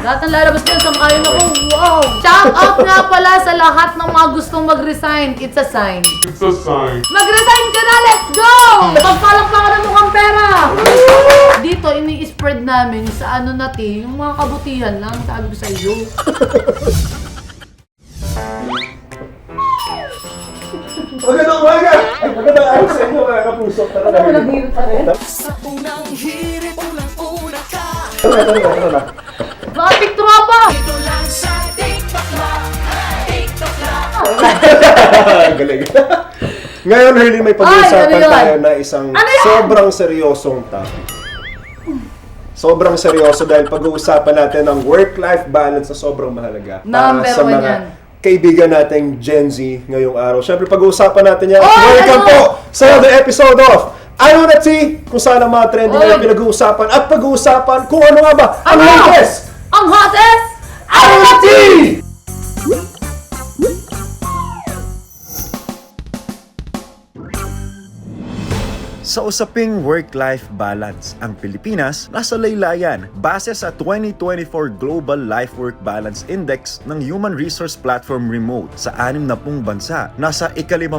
Lahat ng lalabas dyan, sang-ayon ako. Wow! Shout out nga pala sa lahat ng mga gustong mag-resign. It's a sign. It's a sign. Mag-resign ka na! Let's go! Pagpalak pa ka ng mukhang pera! Dito, ini-spread namin sa ano natin, yung mga kabutihan lang, sabi ko sa iyo. Magandang umaga! Ay, magandang araw sa inyo mga kapuso. Tara na. Walang hirap pa rin. Sa unang hirit, unang-una ka. Tara. Mga tiktropa! Ito lang sa TikTok lang. TikTok lang. Galing. Ngayon, Hurley, may pag-uusapan Ay, ano yun? tayo na isang Ano yan? sobrang seryosong topic. Sobrang seryoso dahil pag-uusapan natin ang work-life balance na sobrang mahalaga. Number sa one mga yan. kaibigan nating Gen Z ngayong araw. Siyempre, pag-uusapan natin yan. Oy, Welcome ano? po sa another episode of Ano na T? Kung saan ang mga trending Oy. na pinag-uusapan at pag-uusapan kung ano nga ba ang Ano? latest! Ang hottest! Ano na T? Sa usaping work-life balance, ang Pilipinas nasa laylayan base sa 2024 Global Life-Work Balance Index ng Human Resource Platform Remote sa 60 bansa. Nasa ika-59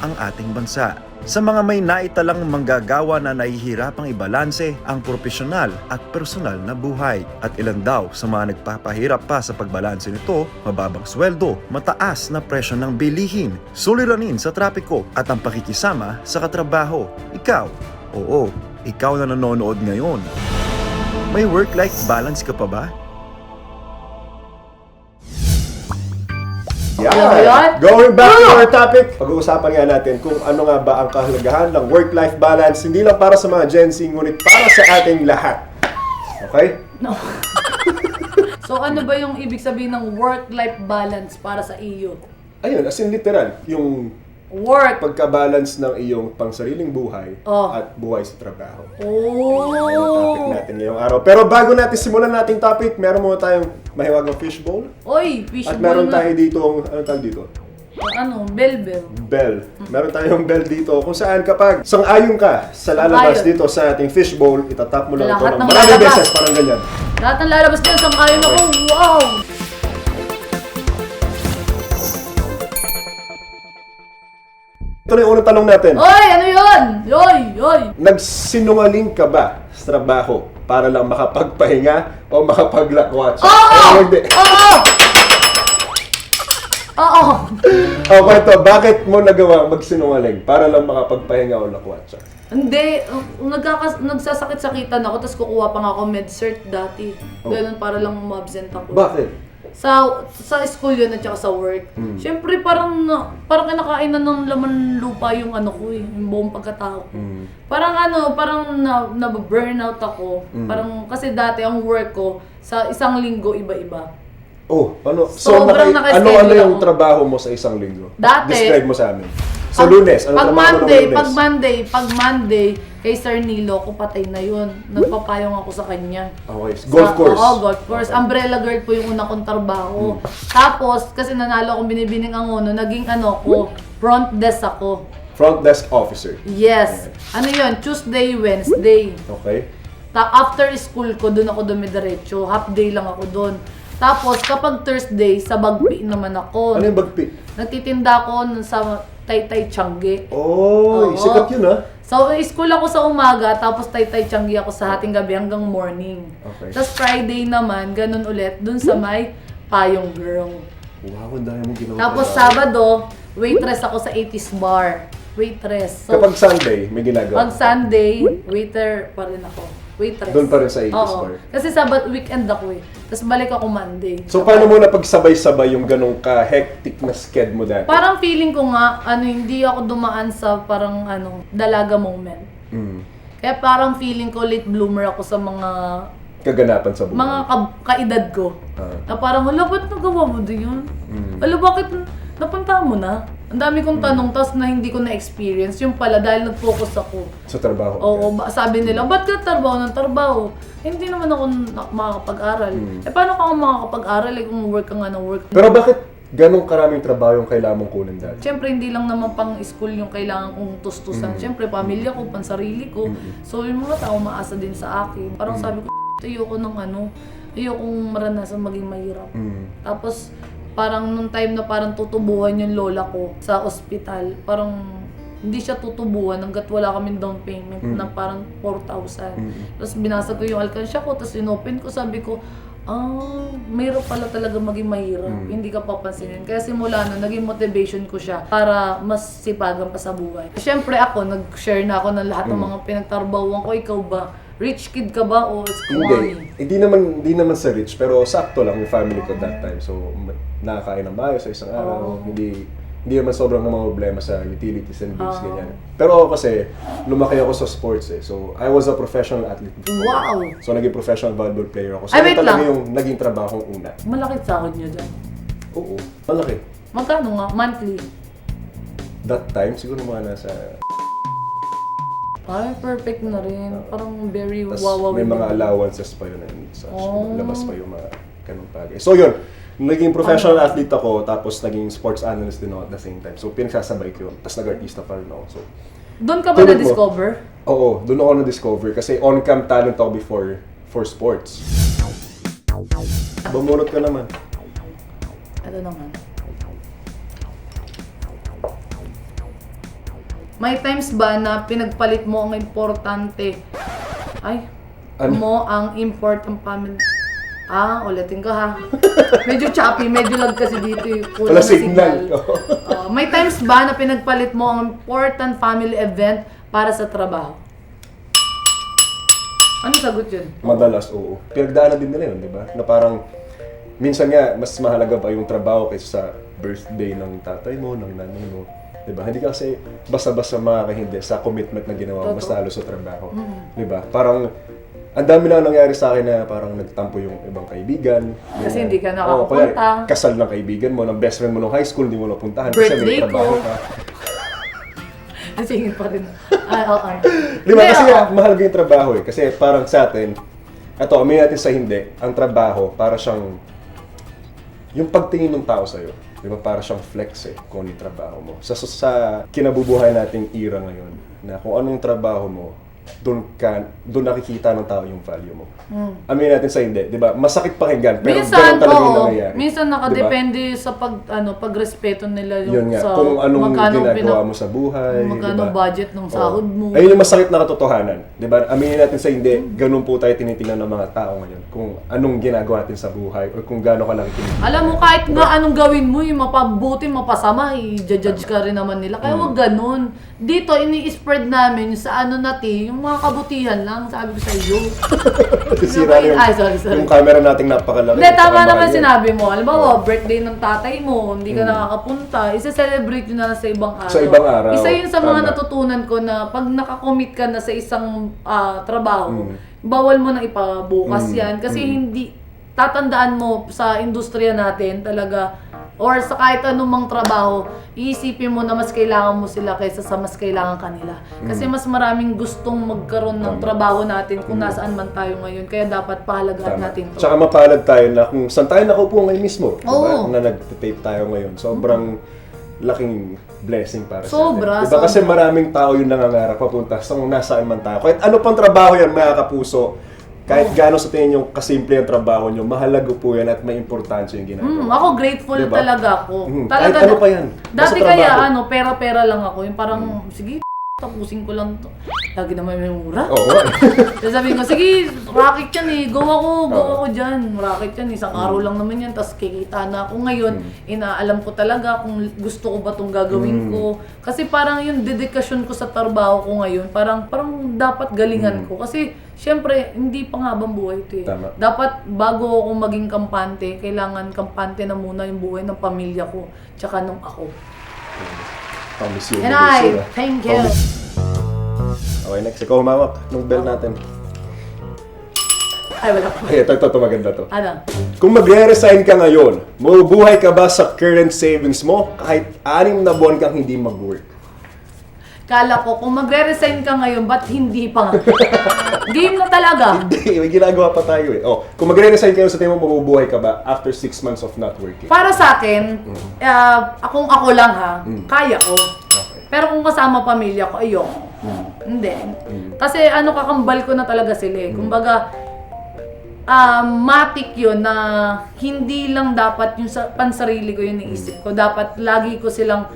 ang ating bansa. Sa mga may naitalang manggagawa na nahihirapang ibalanse ang profesional at personal na buhay. At ilan daw sa mga nagpapahirap pa sa pagbalanse nito, mababang sweldo, mataas na presyo ng bilihin, suliranin sa trapiko at ang pakikisama sa katrabaho. Ikaw, oo, ikaw na nanonood ngayon. May work-life balance ka pa ba? Yan. Going back to our topic, pag-uusapan nga natin kung ano nga ba ang kahalagahan ng work-life balance, hindi lang para sa mga Gen Z, ngunit para sa ating lahat. Okay? No. So ano ba yung ibig sabihin ng work-life balance para sa iyo? Ayun, as in literal, yung Work. pagka-balance ng iyong pangsariling buhay Oh. at buhay sa trabaho. Oh. Yan ang topic natin ngayong araw. Pero bago natin simulan nating topic, meron muna tayong mahiwagang fishbowl. Oy, At fishbowl meron na. tayo dito, ano tawag dito? Ano, bell. Bell. Meron tayong bell dito kung saan kapag sang-ayon ka sa lalabas Sang-ayon. dito sa ating fishbowl, itatap mo lang ito Lahat ng ng maraming lalabas. beses, parang ganyan. Lahat ng lalabas dyan, sang-ayon ako. Wow! Ito na yung unang tanong natin. Oy, ano yun? Yoy! Nagsinungaling ka ba sa trabaho para lang makapagpahinga o makapaglakwatsa? Oo! O hindi. Oo! Oo! O kwento, bakit mo nagawa magsinungaling para lang makapagpahinga o lakwatsa? Hindi, nagsasakit-sakitan ako, tapos kukuha pa nga ako med-cert dati. Ganun para lang ma-absent ako. Bakit? Sa school yun at saka sa work. Siyempre parang kinakain na ng laman lupa yung ano ko yung buong pagkatao ko. Parang na-burnout ako. Parang kasi dati ang work ko sa isang linggo iba-iba. Oh, ano? Sobrang naka-schedule ano yung ako. trabaho mo sa isang linggo? Dati, Describe mo sa amin. Sa Lunes, ano trabaho mo ng Lunes? Pag Monday, kay Sir Nilo, ko patay na yun. Nagpapayong ako sa kanya. Okay, golf course. Oo, golf course. Umbrella girl po yung una kong trabaho. Tapos, kasi nanalo akong binibining ang uno, naging front desk ako. Front desk officer. Yes. Ano yun? Tuesday, Wednesday. Okay. After school ko, doon ako dumidiretso. Half day lang ako doon. Tapos, kapag Thursday, sa Bagpi naman ako. Ano yung bagpi? Nagtitinda ako sa Taytay Tiangge. Oh, Oo. sikat yun ah. So, school ako sa umaga, tapos Taytay Tiangge ako sa hating gabi hanggang morning. Okay. Tapos Friday naman, ganun ulit, dun sa may Payong Girl. Wow, ang dami mong ginawa. Tapos Sabado, waitress ako sa 80s bar. Waitress. So, Kapag Sunday, may ginagawa. pag Sunday, waiter pa rin ako. Waitress. Doon pa rin sa 80s Oo. bar. Kasi Sabado, weekend ako eh. Tapos balik ako Monday. So, paano mo napagsabay-sabay yung ganong ka-hectic na sked mo dati? Parang feeling ko nga, hindi ako dumaan sa parang dalaga moment. Mm. Kaya parang feeling ko late bloomer ako sa mga Kaganapan sa buhay. kaedad ko. Ah. Na parang, wala, ba't nagawa mo din yun? Wala, bakit napunta mo na? Ang dami kong tanong, tas na hindi ko na-experience. Yung pala, dahil nag-focus ako. Sa trabaho. Oo, sabi nila, ba't ka trabaho ng trabaho? Hindi naman ako makakapag-aral. Eh, paano ka ako makakapag-aral? Kung work ka nga ng work. Pero bakit ganong karaming trabaho yung kailangan mong kunin dati? Siyempre, hindi lang naman pang school yung kailangan kong tustusan. Siyempre, pamilya ko, pansarili ko. So, yung mga tao maasa din sa akin. Parang sabi ko, ayoko ng Ayokong maranasan maging mahirap. Tapos, parang nung time na parang tutubuhan yung lola ko sa ospital, parang hindi siya tutubuhan hanggat wala kaming down payment na parang 4,000. Tapos binasa ko yung alkansya ko, tapos inopen ko, sabi ko, mayroon pala talaga maging mahirap. Hindi ka papansinin. Kaya simula nun, naging motivation ko siya para mas sipagan pa sa buhay. Siyempre ako, nag-share na ako ng lahat ng mga pinagtarbawan ko. Ikaw ba? Rich kid ka ba o squammy? Hindi naman sa rich, pero sakto lang yung family ko that time. So, nakakain ng mayo sa isang araw. Hindi naman sobrang mga problema sa utilities and bills, ganyan. Pero kasi, lumaki ako sa sports eh. So, I was a professional athlete before. Wow! So, naging professional volleyball player ako. So, Ay, yun wait talaga lang. yung naging trabaho kong una. Malaki sahod niyo dyan. Oo, malaki. Magkano nga? Monthly? That time, siguro mga nasa... Ay, perfect na rin. Parang very Tas wow. may mga allowances pa yun and such. Labas pa yung mga ganung bagay. So yun, naging professional athlete ako, tapos naging sports analyst din ako at the same time. So pinagsasabay ko yun. Tapos nag-artista pa rin ako. So, Doon ka ba tulad mo. na-discover? Oo, doon ako na-discover kasi on-cam talent ako before for sports. Bumunot ka naman. Ano naman? May times ba na pinagpalit mo ang importante? Ay, Ano? mo ang important family. Ulitin ko ha. Medyo choppy, medyo lag kasi dito yung kulang Wala na signal. May times ba na pinagpalit mo ang important family event para sa trabaho? Ano sagot yun? Madalas, oo. Pinagdaanan din nila yun, di ba? Na parang, minsan nga, mas mahalaga pa yung trabaho kaysa sa birthday ng tatay mo, ng nanay mo. Di ba? Hindi ka kasi basta-basta makakahindi sa commitment na ginawa mo, mas lalo sa trabaho. Di ba? Parang, ang dami na nangyari sa akin na parang nagtampo yung ibang kaibigan. Kasi hindi ka Oo, nakakapunta. kaya kasal ng kaibigan mo, ng best friend mo nung high school, hindi mo napuntahan. Birthday may trabaho ko. ka. Singin pa rin. Oo. Di ba? Kasi Hindi, nga, mahalaga yung trabaho eh. Kasi parang sa atin, eto, aminin natin sa hindi, ang trabaho, para siyang, yung pagtingin ng tao sa'yo, di ba, para siyang flex eh, kung ano yung trabaho mo. Sa kinabubuhay nating era ngayon, na kung anong trabaho mo, doon nakikita ng tao yung value mo. Aminin natin sa hindi, di ba? Masakit pakinggan, pero Minsan, ganun talaga yung oo. nangyayari. Minsan Di ba? nakadepende sa pagrespeto nila yung Yun nga, sa kung anong magkano ginagawa mo sa buhay, magkano di ba? budget ng sahod mo. Ayun yung masakit na katotohanan, di ba? Aminin natin sa hindi, ganun po tayo tinitingnan ng mga tao ngayon. Kung anong ginagawa natin sa buhay, or kung gaano ka lang tinitingnan. Alam mo, kahit nga anong gawin mo, yung mapabuti, mapasama, i-judge ka rin naman nila. Kaya wag ganun. Dito, ini-spread namin sa ano natin, yung mga kabutihan lang, sabi ko sa iyo. Sira yung, Ay, sorry. yung camera nating napakalaki. Hindi, tama Tsaka naman mahal yan. sinabi mo. Halimbawa, birthday ng tatay mo, hindi ka nakakapunta, isa-celebrate yun na lang sa ibang araw. Sa ibang araw, Isa yun sa mga tama. natutunan ko na pag nakakommit ka na sa isang trabaho, bawal mo na ipabukas yan. Kasi hindi, tatandaan mo sa industriya natin talaga, or sa kahit anumang trabaho, iisipin mo na mas kailangan mo sila kaysa sa mas kailangan kanila. Kasi mas maraming gustong magkaroon ng trabaho natin kung nasaan man tayo ngayon. Kaya dapat pahalagaan Tama. natin to. Tsaka mapalad tayo na kung saan tayo nakaupo ngayon mismo, di ba? Oo. Na nag-tape tayo ngayon. Sobrang laking blessing para Sobra, sa atin. Diba? Kasi sobra. maraming tao yung nangangarap papunta sa kung nasaan man tayo. Kahit ano pang trabaho yan, mga kapuso, kahit gaano sa tingin yung kasimple ang trabaho nyo, mahalaga po yan at may importansya yung ginagawa. Ako grateful Diba? talaga ako. Kahit ano pa yan. Dati Basta kaya trabaho. pera-pera lang ako. Yung parang, sige, tapusin ko lang to. Lagi naman may mura. Oo. Tapos sabihin ko, sige, racket yan eh. Go ako dyan. Racket yan, isang araw lang naman yan. Tapos kikita na ako ngayon. Inaalam ko talaga kung gusto ko ba itong gagawin ko. Kasi parang yung dedikasyon ko sa trabaho ko ngayon, parang dapat galingan ko. Kasi, syempre, hindi pa nga bang buhay ito eh. Tama. Dapat bago ako maging kampante, kailangan kampante na muna yung buhay ng pamilya ko. Tsaka nung ako. Pang-miss yun. And I, thank you. Okay, next. Ikaw humawak ng bell natin. Ay, wala ko. Ay, ito, maganda to. Ano? Kung magre-resign ka ngayon, mabubuhay ka ba sa current savings mo kahit 6 na buwan kang hindi mag-work? Kala ko, kung magre-resign ka ngayon, ba't hindi pa nga? Game na talaga. Hindi, may ginagawa pa tayo eh. Oh, kung magre-resign kayo sa tingin mo, mabubuhay ka ba after 6 months of not working? Para sa akin, kung ako lang ha, kaya ko. Okay. Pero kung kasama pamilya ko, ayoko. Hindi. Kasi kakambal ko na talaga sila eh. Kumbaga, matik yun na hindi lang dapat yung pansarili ko yung naisip ko. Dapat lagi ko silang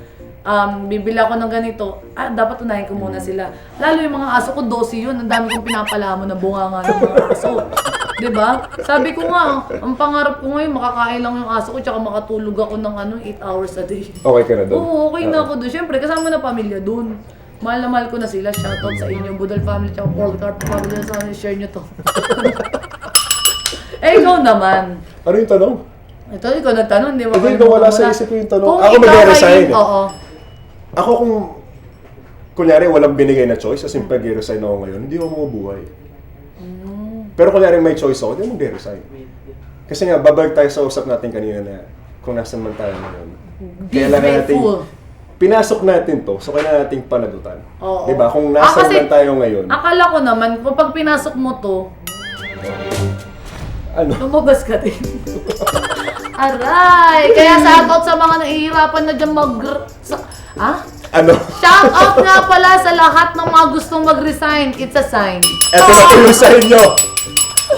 bibili ako ng ganito, dapat unahin ko muna sila. Lalo yung mga aso ko, 12 yun. Ang dami kong pinapalamon na bunga nga ng mga aso. Diba? Sabi ko nga, ang pangarap ko ngayon, makakain lang yung aso ko, tsaka makatulog ako ng 8 hours a day. Okay ka na doon? Oo, okay na ako doon. Siyempre, kasama na pamilya doon. Mahal na mahal ko na sila. Shoutout sa inyo, Budol family, tsaka Polcarp family. Sana share nyo to. Ikaw naman. Ano yung tanong? Ito, ikaw nagtanong, di ba? Hindi, wala sa isip ko yung tanong. Kung Ako ikaw mag-resign. ay- Oo. Ako kung, kunyari, walang binigay na choice, as in pag-resign ako ngayon, hindi ako mabubuhay. Pero kunyari may choice ako, hindi ako mag-resign. Kasi nga, babalik tayo sa usap natin kanina na kung nasan man tayo ngayon. Be Kailangan grateful. pinasok natin to, so kailangan nating panagutan. Oo. Diba? Kung nasan Kasi man tayo ngayon, Akala ko naman, kapag pinasok mo to, ano? lumabas ka din. Aray! Kaya shoutout sa mga nahihirapan na dyan Ano? Shoutout nga pala sa lahat ng mga gustong mag-resign. It's a sign. Eto na po yung sa inyo.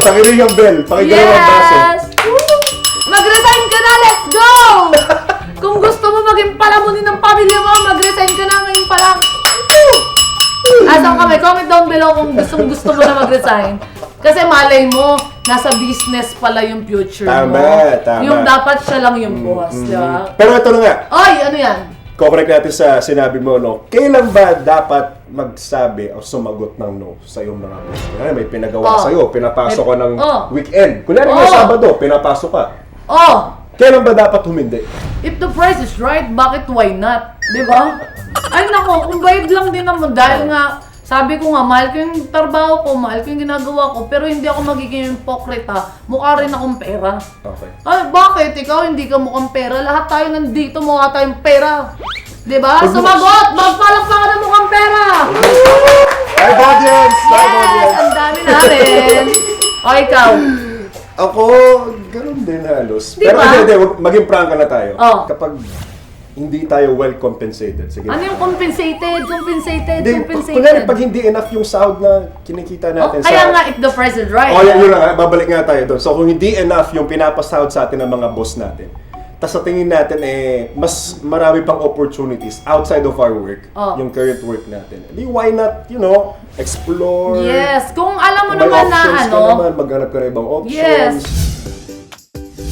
Pakinig ang bell. Pakinggan ang baso. Yes! Woo! Mag-resign ka na! Let's go! Kung gusto mo maging palamunin ng pamilya mo, mag-resign ka na ngayon pa lang. Woo! Asan kami? Comment down below kung gusto mo na mag-resign. Kasi malay mo, nasa business pala yung future mo. Tama. Yung dapat siya lang yung boss, di ba? Pero ito na nga. Oy, ano yan? Correct natin sa sinabi mo, no? Kailan ba dapat magsabi o sumagot ng no sa iyong mga boss? Kunyari, may pinagawa sa'yo, pinapasok ko ng weekend. Kunyari, may Sabado, pinapasok ka. Oh! Kailan ba dapat humindi? If the price is right, bakit why not? Di ba? Ay nako, kung bayad lang din naman dahil nga, sabi ko nga, mahal ko yung trabaho ko, mahal ko yung ginagawa ko, pero hindi ako magiging hypocrite. Mukha rin akong pera. Okay. Ay, bakit? Ikaw hindi ka mukhang pera. Lahat tayo nandito, mukha tayong pera. Di ba? Sumagot! Magpalakpakan ng mukhang pera! Live audience! Live Yes! audience! Ang dami natin! O, ikaw? Ako, ganun din halos. Di Pero ba? hindi, maging prangka na tayo. Oh. Kapag hindi tayo well compensated, sige. Ano yung compensated? Hindi, kunyari, pag hindi enough yung sahod na kinikita natin Kaya nga, if the price is right. Oh, yun na nga, babalik nga tayo doon. So, kung hindi enough yung pinapasahod sa atin ng mga boss natin, tas sa tingin natin, mas marami pang opportunities outside of our work, yung current work natin. Di, why not, explore? Yes, kung alam mo Kung may naman na options ka naman, maghanap ka na ibang options. Yes.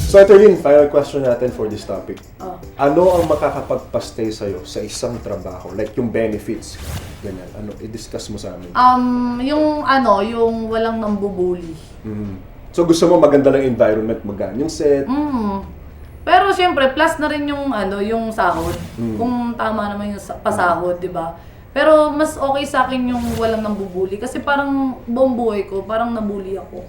So, ito yun, final question natin for this topic. Oh. Ano ang makakapagpastay sa'yo sa isang trabaho? Like yung benefits, ganyan. Ano, i-discuss mo sa amin. Yung walang nambubuli. So, gusto mo maganda ng environment, magaan yung set. Pero siyempre, plus na rin yung yung sahod. Kung tama naman yung pasahod, 'di ba? Pero mas okay sa akin yung walang nambubuli kasi parang buong buhay ko, parang nabully ako.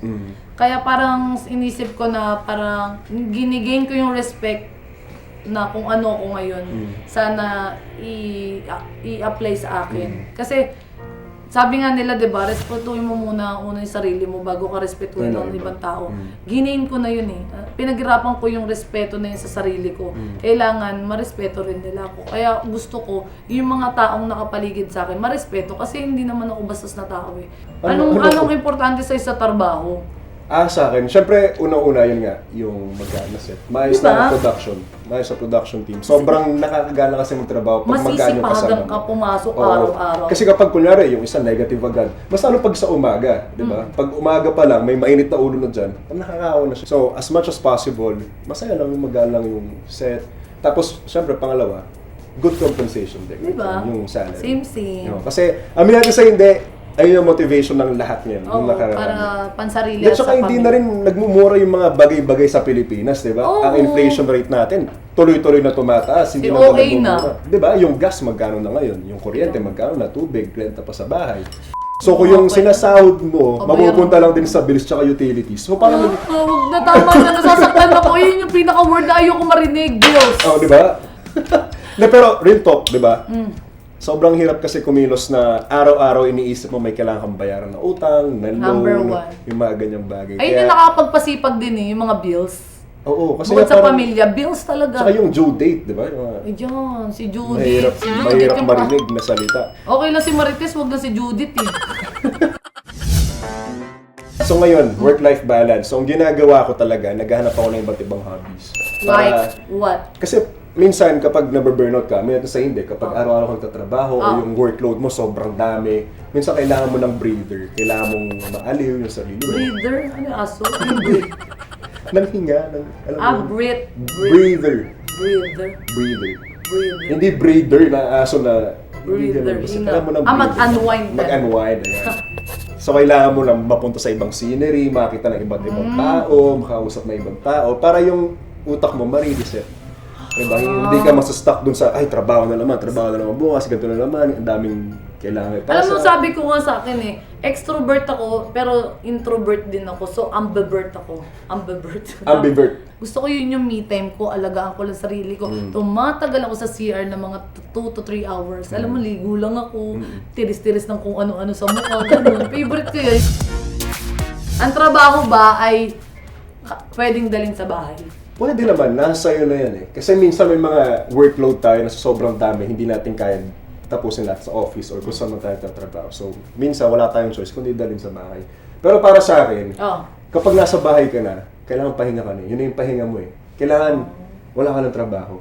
Kaya parang inisip ko na parang ginigain ko yung respect na kung ano ko ngayon. Sana i-apply sa akin. Kasi sabi nga nila, 'di ba, respetuhin mo muna yung sarili mo bago ka respetuhin ng ibang tao. Ginain ko na yun eh. Pinaghirapan ko yung respeto na yun sa sarili ko. Kailangan marespeto rin nila ako. Kaya gusto ko yung mga taong nakapaligid sa akin, marespeto kasi hindi naman ako bastos na tao eh. Anong importante sa trabaho? Sa akin, syempre, unang-una yun nga, yung magana set. Maayos Diba? na production. Maayos sa production team. Sobrang nakakagana kasi magtrabaho pag magano Masisipagan ka pumasok Oo. araw-araw. Kasi kapag kunyari, yung isa negative agad, mas ano pag sa umaga, di ba? Pag umaga pa lang, may mainit na ulo na dyan, nakakawa na siya. So, as much as possible, masaya lang yung magalang yung set. Tapos, syempre, pangalawa, good compensation din. Diba? Yung salary. Same. Kasi, amin natin sa hindi, ayun yung motivation ng lahat ngayon. Oo, para pansarili At at saka sa hindi pamilya. na rin nagmumura yung mga bagay-bagay sa Pilipinas, di ba? Oo. Ang inflation rate natin, tuloy-tuloy na tumataas. Hindi Si na ba OA na. nagmumura? Di ba? Yung gas, magkano na ngayon? Yung kuryente, magkano na? Tubig, renta pa sa bahay. So, kung yung sinasahod mo, mapupunta lang din sa bills tsaka utilities. So, parang... Huwag na tama na, nasasaktan ako. Yun yung pinaka-word na ayoko marinig, Diyos. Oh, di ba? Pero, real talk, di ba? Sobrang hirap kasi kumilos na araw-araw iniisip mo may kailangan kang bayaran na utang, na Number loan, one. yung mga ganyang bagay. Ayun yung nakakapagpasipag din eh, yung mga bills. Oo, kasi Bukod nga sa parang- pamilya, bills talaga. Tsaka yung due date, di ba? Yung mga Diyan, si Judith. mahirap, Si Judith mahirap yung marinig na salita. Okay lang si Marites, wag na si Judith eh. So ngayon, work-life balance. So ang ginagawa ko talaga, naghahanap ako ng iba't ibang hobbies. Like, what? Kasi minsan kapag nababurnout ka, minsan sa hindi, kapag araw-araw kang tatrabaho o yung workload mo sobrang dami, minsan kailangan mo ng breather. Kailangan mong maaliw yung sarili mo. Breather? Ano yung aso? Nang hinga, alam mo, Breathe. breather. Breather. Breather. Breather. Hindi breather na aso na hindi Breather, ganun. Basta hinga. kailangan mo ng Mag-unwind ka. Mag-unwind, ayan. So kailangan mo lang mapunta sa ibang scenery, makita ng iba't ibang tao, makausap ng ibang tao, para yung utak mo ma-reset. Diba? Hindi ka masustuck dun sa, ay, trabaho na naman, bukas, ganito na naman, ang daming kailangan ipasa. Alam mo, sabi ko nga sa akin extrovert ako, pero introvert din ako. So, ambivert ako. Ambivert. Gusto ko yun yung me time ko, alagaan ko lang sarili ko. Tumatagal ako sa CR ng mga 2 to 3 hours. Alam mo, ligo lang ako, tiris-tiris ng kung ano-ano sa mukha, ganun. Favorite ko yun. Ang trabaho ba ay pwedeng dalhin sa bahay? Pwede naman, nasa iyo na yan eh. Kasi minsan may mga workload tayo na sobrang dami, hindi natin kaya tapusin lahat sa office or kung saan man tayo tatrabaho. So, minsan wala tayong choice kundi dalhin sa bahay. Pero para sa akin, kapag nasa bahay ka na, kailangan pahinga ka na. Yun na yung pahinga mo eh. Kailangan wala ka ng trabaho.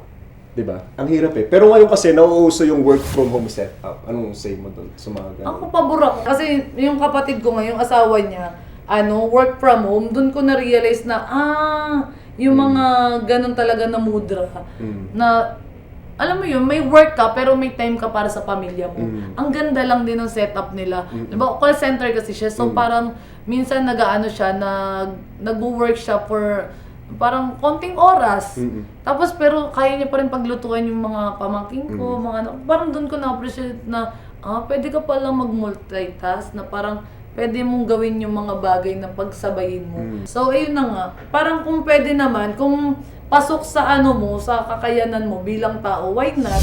Diba? Ang hirap eh. Pero ngayon kasi, nauuso yung work from home setup. Anong say mo doon sa mga ganun? Ako pabor ako. Kasi yung kapatid ko ngayon, asawa niya, work from home, dun ko na-realize na, yung mga ganun talaga na mudra, na, alam mo yun, may work ka, pero may time ka para sa pamilya mo. Ang ganda lang din ng setup nila. Diba, call center kasi siya, so parang, minsan nag-aano siya, nag-work siya for, parang konting oras. Tapos, pero kaya niya pa rin paglutuan yung mga pamangking ko, parang doon ko na-appreciate na, pwede ka palang mag-multitask, na parang, pwede mong gawin yung mga bagay na pagsabayin mo. So, ayun na nga. Parang kung pwede naman, kung pasok sa sa kakayanan mo bilang tao, why not?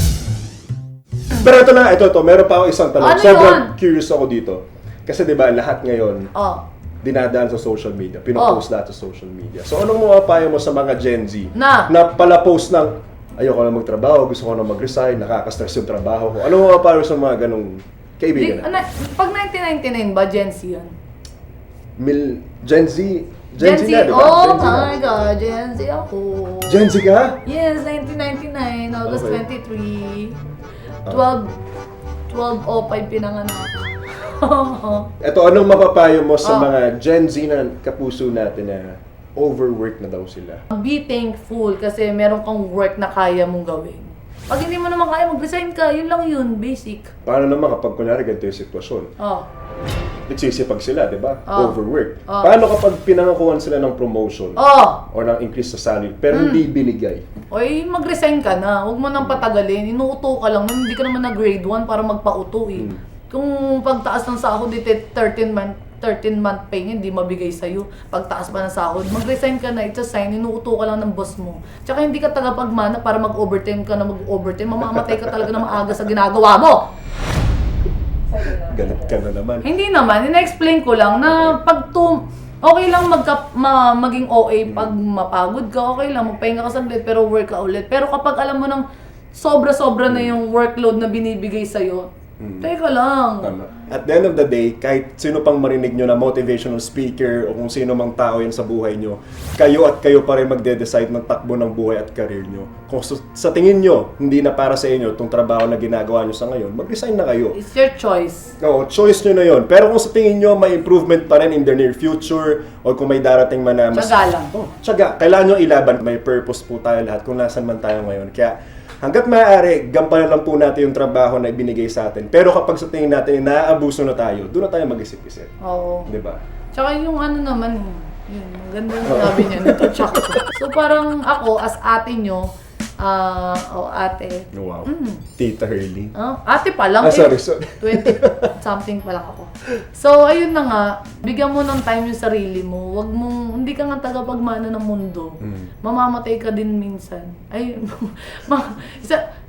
Pero ito, meron pa ako isang tanong. Ano Sobrang yun? curious ako dito. Kasi diba, lahat ngayon, dinadaan sa social media, pinopost lahat sa social media. So, anong mga payo mo sa mga Gen Z Na pala post ng, ayoko na magtrabaho, gusto ko na mag-resign, nakaka-stress yung trabaho ko. Anong mga payo sa mga ganong kaibigan? Pag 1999 ba, Gen Z yun? Gen Z na, diba? Oh Gen Z na. my God, Gen Z ako. Gen Z ka? Yes, 1999, August Okay. 23. 12:05 pinanganak. Ito, anong mapapayo mo sa mga Gen Z na kapuso natin na overwork na daw sila? Be thankful kasi meron kang work na kaya mong gawin. Pag hindi mo naman kaya, mag-resign ka. Yun lang yun, basic. Paano naman kapag kunyari ganito yung sitwasyon? Nagsisipag sila, di ba? Overwork. Paano kapag pinangakuhan sila ng promotion or ng increase sa salary pero hindi binigay? Oy, mag-resign ka na. Huwag mo nang patagalin. Inuuto ka lang. Hindi ka naman na grade 1 para magpauto eh. Kung pagtaas ng sahod, 13-month pay niya, hindi mabigay sa'yo. Pagtaas pa ng sahod, mag-resign ka na, it's a sign, inuuto ka lang ng boss mo. Tsaka hindi ka tagapagmana para mag-overtime ka na mag-overtime, mamamatay ka talaga na maaga sa ginagawa mo! Galit ka na naman. Hindi naman, ina-explain ko lang na okay lang maging OA pag mapagod ka, okay lang, magpahinga ka saglit, pero work ka ulit. Pero kapag alam mo nang sobra-sobra na yung workload na binibigay sa'yo, teka lang. Tama. At the end of the day, kahit sino pang marinig nyo na motivational speaker o kung sino mang tao yan sa buhay nyo, kayo pa rin magde-decide ng takbo ng buhay at career nyo. Kung sa tingin nyo, hindi na para sa inyo itong trabaho na ginagawa nyo sa ngayon, mag-resign na kayo. It's your choice. Oo, choice nyo na yun. Pero kung sa tingin nyo, may improvement pa rin in the near future o kung may darating man na mas... Tiyaga lang. Tiyaga. Kailangan nyo ilaban. May purpose po tayo lahat kung nasan man tayo ngayon. Kaya hanggat maaari, gampanan lang po natin yung trabaho na ibinigay sa atin. Pero kapag sa tingin natin naaabuso na tayo, doon na tayo mag-isip-isip. Oo. Diba? Tsaka yung naman, yun, ang ganda yung sabi niya, natouch ako. So parang ako, as ate nyo, ate. Wow. Tita Hurley. Ate pa lang. Sorry. 20 something pa lang ako. So, ayun na nga, bigyan mo ng time yung sarili mo. Hindi ka nga tagapagmana ng mundo. Mamamatay ka din minsan.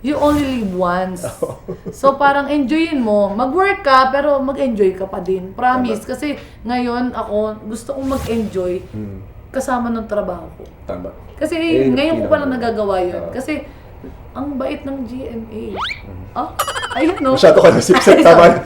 You only live once. So, parang enjoyin mo. Mag-work ka, pero mag-enjoy ka pa din. Promise. Kasi ngayon, ako, gusto kong mag-enjoy kasama ng trabaho ko. Tama. Kasi ngayon ko palang nagagawa yun. Kasi ang bait ng GMA. Ayun no. Masyado ka nasipsip, tama.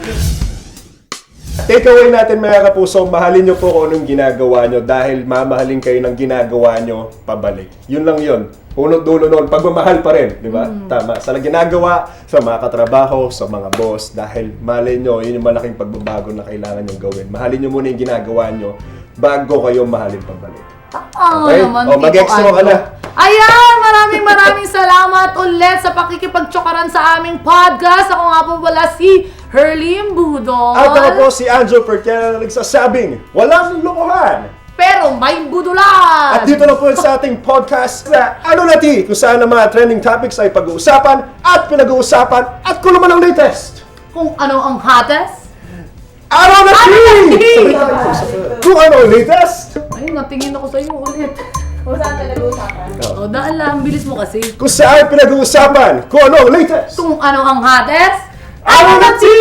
Takeaway natin mga kapuso, mahalin nyo po kung anong ginagawa nyo dahil mamahalin kayo ng ginagawa nyo pabalik. Yun lang yun. Unod dulo noon, pagmamahal pa rin, di ba? Tama. Sa ginagawa, sa mga katrabaho, sa mga boss, dahil malay nyo, yun yung malaking pagbabago na kailangan nyo gawin. Mahalin nyo muna yung ginagawa nyo bago kayo mahalin pabalik. Okay? Naman, O, mag-extra ka na. Ayan, maraming salamat ulit sa pakikipagtsokaran sa aming podcast. Ako nga po pala si Herlene Budol. At ako po si Angel Pertiana na nagsasabing, walang lokohan! Pero may budulan! At dito na po sa ating podcast na Ano Na Ti, kung saan ang mga trending topics ay pag-uusapan at pinag-uusapan at kung naman ang latest. Kung ano ang hottest? Ano Na Ti! Kung ano ang latest. Ay, natingin ako sa'yo ulit. Kung saan talaga usapan? O, daan lang. Bilis mo kasi. Kung saan pinag-uusapan kung ano ang latest. Kung ano ang hottest? Ano Na Ti!